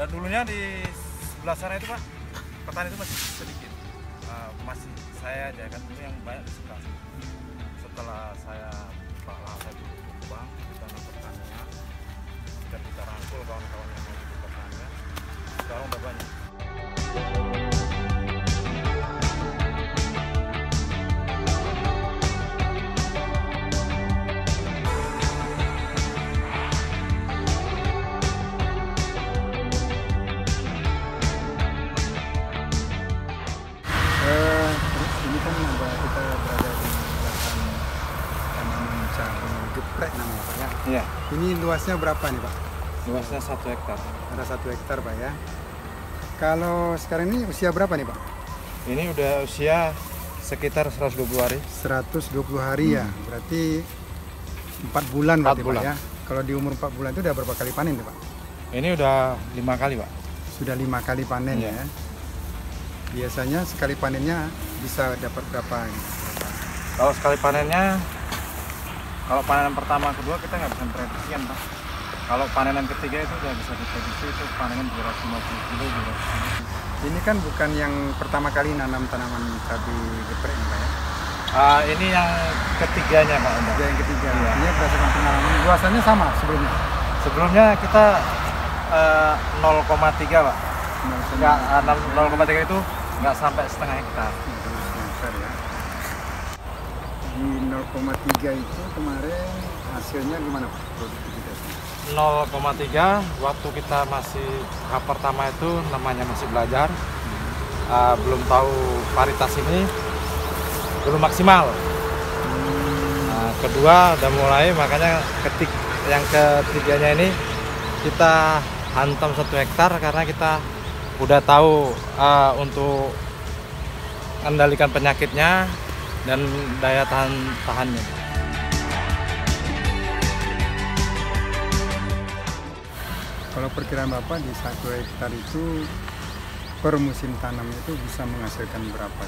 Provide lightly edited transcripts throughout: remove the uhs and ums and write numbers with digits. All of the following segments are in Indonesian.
Dan dulunya di sebelah sana itu Pak, petani itu masih sedikit. Masih saya aja kan dulu yang banyak di sebelah sini. Setelah saya Pak saya dulu Bang, kita pertanian dan kita rangkul kawan-kawan yang mau di pertanian. Sekarang udah banyak. Ini kan kita berada di belakang tanaman cabai geprek namanya Pak ya. Iya. Ini luasnya berapa nih Pak? Luasnya 1 hektar. Ada 1 hektar Pak ya. Kalau sekarang ini usia berapa nih Pak? Ini udah usia sekitar 120 hari. 120 hari ya. Berarti 4 bulan berarti 4 bulan. Pak ya. Kalau di umur 4 bulan itu udah berapa kali panen nih Pak? Ini udah 5 kali Pak. Sudah 5 kali panen Iya. ya. Biasanya sekali panennya bisa dapat berapa? Kalau sekali panennya, kalau panenan pertama kedua kita nggak bisa prediksikan Pak. Kalau panenan ketiga itu udah bisa diprediksi, itu panenan 250 kilo, 200 kilo. Ini kan bukan yang pertama kali nanam tanaman cabai geprek nih Pak ya. Ini yang ketiganya Pak. Ada yang ketiga. Iya. Ini berdasarkan pengalaman. Luasannya sama sebelumnya. Sebelumnya kita 0,3 Pak. Nggak, 0,3 itu nggak sampai setengah hektar. Ya. Di 0,3 itu kemarin hasilnya gimana Pak? Produktivitasnya? 0,3 waktu kita masih tahap pertama itu namanya masih belajar, belum tahu paritas ini belum maksimal. Kedua udah mulai, makanya yang ketiganya ini kita hantam 1 hektar karena kita udah tahu untuk mengendalikan penyakitnya dan daya tahannya. Kalau perkiraan Bapak di 1 hektar itu per musim tanam itu bisa menghasilkan berapa?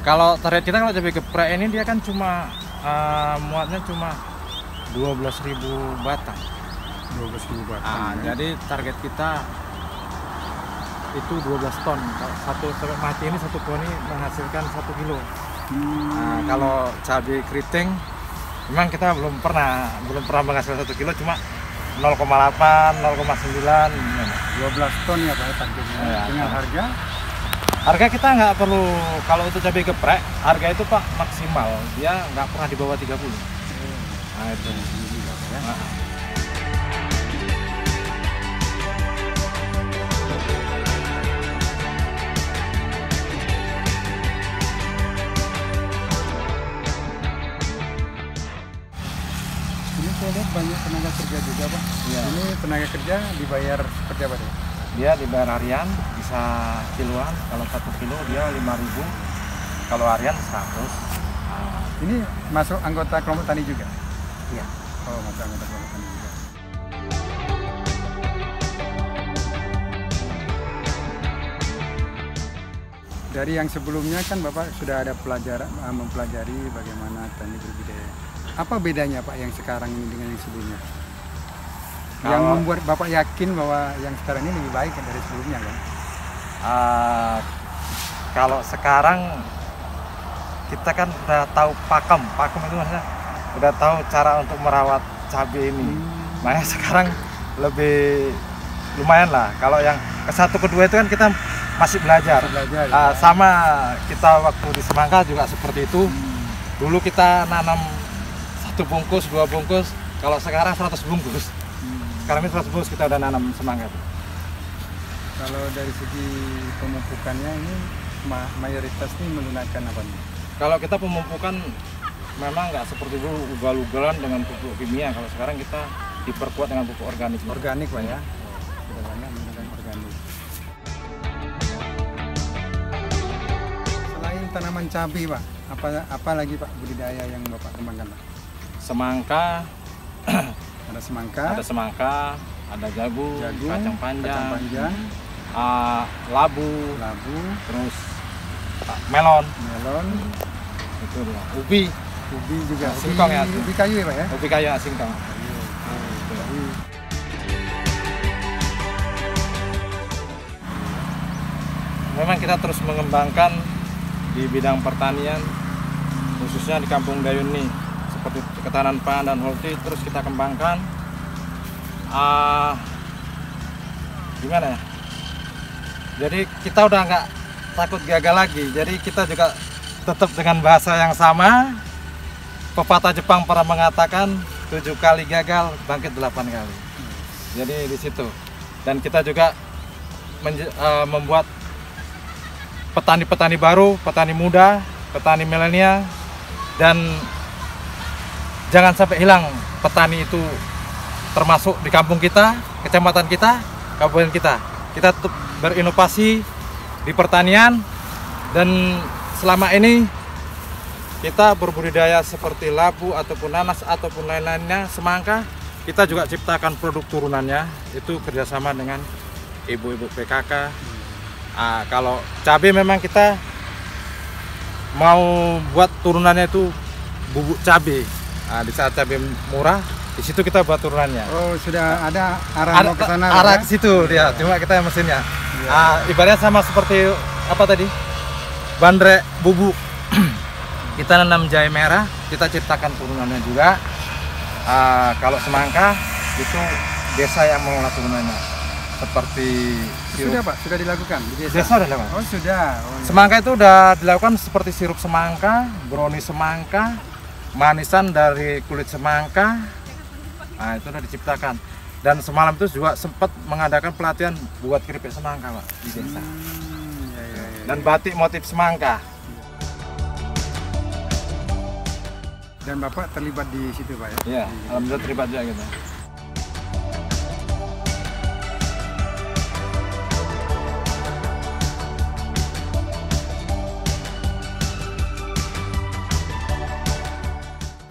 Kalau target kita kalau cabai geprek ini dia kan cuma muatnya cuma 12.000 batang. 12.000 batang. Jadi target kita itu 12 ton. Satu sampai mati ini 1 pohon ini menghasilkan 1 kilo. Kalau cabai keriting memang kita belum pernah menghasilkan 1 kilo, cuma 0,8, 0,9. 12 ton ya Pak targetnya. Ya, dengan harga kita nggak perlu, kalau untuk cabai geprek harga itu Pak maksimal dia nggak pernah di bawah 30. Nah itu ya. Ini saya lihat banyak tenaga kerja juga Pak. Iya. Ini tenaga kerja dibayar seperti apa Pak? Dia dibayar harian, bisa kiloan. Kalau 1 kilo dia 5.000, kalau harian 100. Ini masuk anggota kelompok tani juga? Iya. Oh, masuk anggota kelompok tani juga. Dari yang sebelumnya kan Bapak sudah ada mempelajari bagaimana tani berbudidaya. Apa bedanya Pak yang sekarang ini dengan yang sebelumnya? Yang membuat Bapak yakin bahwa yang sekarang ini lebih baik dari sebelumnya kan? Kalau sekarang kita kan udah tahu pakem itu maksudnya udah tahu cara untuk merawat cabai ini. Makanya sekarang lebih lumayan lah. Kalau yang ke-1 ke-2 itu kan kita masih belajar. Ya. Sama kita waktu di Semangka juga seperti itu. Dulu kita nanam 1 bungkus, 2 bungkus. Kalau sekarang 100 bungkus. Sekarang ini 100 bungkus kita udah nanam Semangka. Kalau dari segi pemupukannya ini mayoritas ini menggunakan apa nih? Kalau kita pemupukan memang nggak seperti dulu ugal-ugalan dengan pupuk kimia. Kalau sekarang kita diperkuat dengan pupuk organik. Organik Pak ya? Sudah banyak menggunakan organik. Selain tanaman cabai Pak, apa lagi Pak budidaya yang Bapak kembangkan Pak? Semangka, Ada semangka, ada jagung, kacang panjang, labu, terus melon, itu ubi juga, singkong ya, ubi kayu ya Pak ya? Ubi kayu singkong. memang kita terus mengembangkan di bidang pertanian, khususnya di Kampung Dayun ini, seperti ketahanan pangan dan holti terus kita kembangkan. Gimana ya? Jadi kita udah nggak takut gagal lagi. Jadi kita juga tetap dengan bahasa yang sama. Pepatah Jepang pernah mengatakan 7 kali gagal bangkit 8 kali. Jadi di situ. Dan kita juga membuat petani-petani baru, petani muda, petani milenial, dan jangan sampai hilang petani itu, termasuk di kampung kita, kecamatan kita, kabupaten kita. Kita tetap berinovasi di pertanian, dan selama ini kita berbudidaya seperti labu ataupun nanas ataupun lain-lainnya, semangka, kita juga ciptakan produk turunannya, itu kerjasama dengan ibu-ibu PKK. Kalau cabai memang kita mau buat turunannya itu bubuk cabai. Di saat cabai murah, di situ kita buat turunannya. Oh, sudah ada arah mau ke sana. Arah ya? ke situ dia, cuma kita yang mesinnya. Ibaratnya sama seperti apa tadi? Bandrek bubuk. Kita nanam jahe merah, kita ciptakan turunannya juga. Kalau semangka itu desa yang mengelola turunannya. Seperti Sudah Pak, sudah dilakukan di desa? Desa udah dilakukan. Oh sudah. Semangka itu udah dilakukan seperti sirup semangka, brownie semangka, manisan dari kulit semangka. Itu udah diciptakan. Dan semalam itu juga sempat mengadakan pelatihan buat keripik semangka Pak di desa. Dan batik motif semangka. Dan Bapak terlibat di situ Pak ya? Iya, alhamdulillah terlibat juga gitu.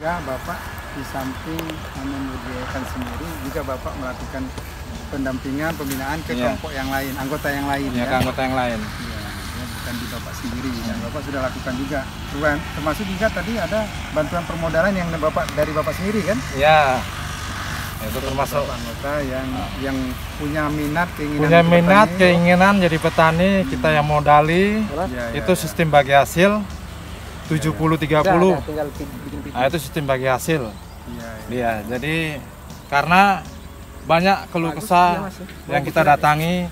Bapak di samping membudidayakan sendiri, juga Bapak melakukan pendampingan, pembinaan ke kelompok yang lain, anggota yang lain ya? Ke anggota yang lain. Ya, bukan di Bapak sendiri, dan Bapak sudah lakukan juga. Termasuk juga tadi ada bantuan permodalan yang dari Bapak sendiri kan? Iya. Itu termasuk anggota yang punya minat, keinginan jadi petani, kita yang modali. Itu sistem bagi hasil 70-30. Itu sistem bagi hasil. Iya, jadi karena banyak keluh kesah yang kita datangi,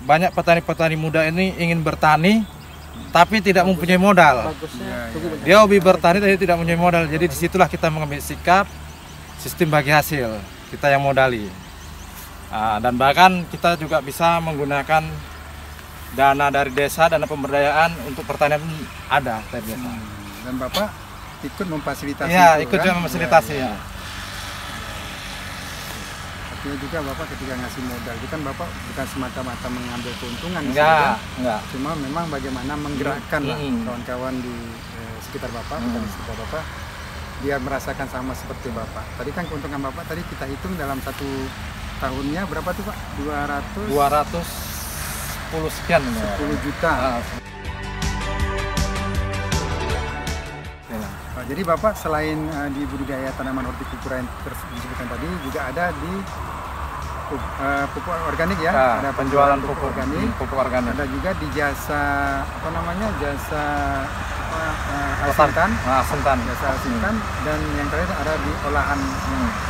banyak petani-petani muda ini ingin bertani tapi tidak mempunyai modal. Dia hobi bertani tapi tidak mempunyai modal. Jadi disitulah kita mengambil sikap sistem bagi hasil, kita yang modali. Dan bahkan kita juga bisa menggunakan dana dari desa, dana pemberdayaan untuk pertanian ada dari desa. Dan Bapak ikut memfasilitasi. Iya, ikut juga memfasilitasi ya. Artinya juga Bapak ketika ngasih modal, itu kan Bapak bukan semata-mata mengambil keuntungan. Enggak. Cuma memang bagaimana menggerakkan kawan-kawan di sekitar Bapak, di sekitar Bapak, dia merasakan sama seperti Bapak. Tadi kan keuntungan Bapak tadi kita hitung dalam 1 tahunnya berapa tuh Pak? 210 sekian. 10 juta. Jadi Bapak selain di budidaya tanaman hortikultura yang disebutkan tadi, juga ada di pupuk organik ya? Ada penjualan pupuk organik. Ada juga di jasa apa namanya, jasa asintan. Jasa asintan. Dan yang terakhir ada di olahan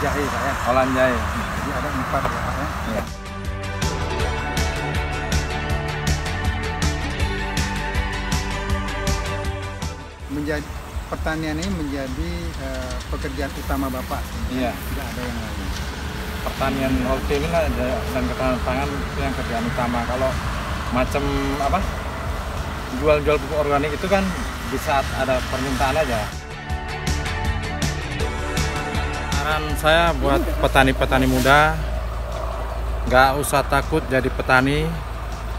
jahe Pak ya? Olahan jahe. Jadi ada 4 ya Pak ya? Iya. Pertanian ini menjadi pekerjaan utama Bapak. Iya. Tidak ada yang lain. Pertanian holti ini dan ketahanan pangan itu yang kerjaan utama. Kalau macam apa, jual-jual pupuk organik itu kan di saat ada permintaan aja. Saran saya buat petani-petani muda, nggak usah takut jadi petani,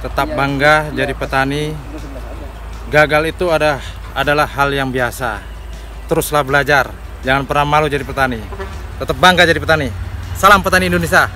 tetap bangga jadi petani. Gagal itu adalah hal yang biasa. Teruslah belajar, jangan pernah malu jadi petani. Tetap bangga jadi petani. Salam petani Indonesia.